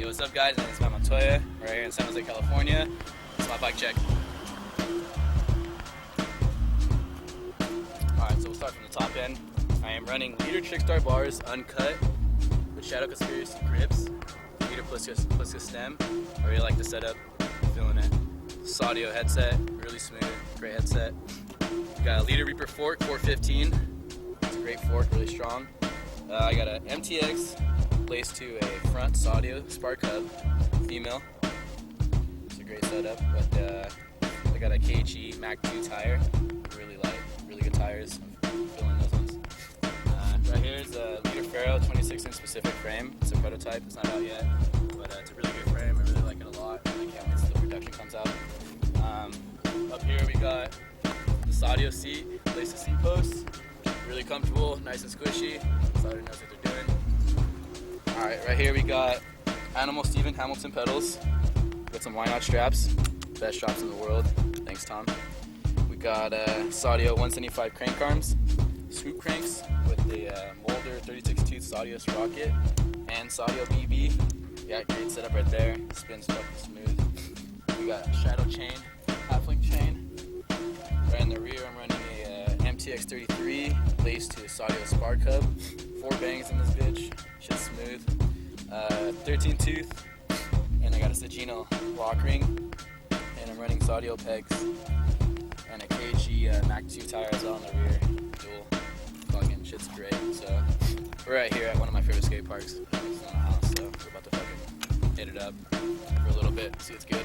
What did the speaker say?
Hey, what's up guys? My name is Montoya. We're right here in San Jose, California. It's my bike check. Alright, so we'll start from the top end. I am running Leader Trickstar bars uncut with Shadow Conspuricy grips, Leader Plisca stem. I really like the setup, feeling it. Sadio headset, really smooth, great headset. We got a Leader Reaper fork, 415. It's a great fork, really strong. I got a MTX laced to a front sadio spark hub, female. It's a great setup, but I got a KG Mac 2 tire, really light, really good tires. I'm feeling those ones. Right here is a Leader Pharaoh 26-inch specific frame. It's a prototype, it's not out yet, but it's a really good frame. I really like it a lot. I can't wait till the production comes out. Up here we got the sadio seat, laced to seat posts. Really comfortable, nice and squishy. Sadio knows what they're doing. Alright, right here we got Animal Steven Hamilton pedals. Got some Why Not straps, best straps in the world. Thanks, Tom. We got Sadio 175 crank arms, swoop cranks with the Molder 36 tooth Sadio sprocket, and Sadio BB. Yeah, great setup right there. Spins fucking smooth. We got shadow chain, half link chain. Right in the rear, I'm running a MTX 33 laced to a Sadio spark hub. 4 bangs in this bitch, shit's smooth. 13 tooth, and I got a Sagino lock ring, and I'm running Sadio pegs, and a KG Mac 2 tire as well on the rear, dual. Fucking shit's great. So we're right here at one of my favorite skate parks. It's in my house, so we're about to fucking hit it up for a little bit, see what's good.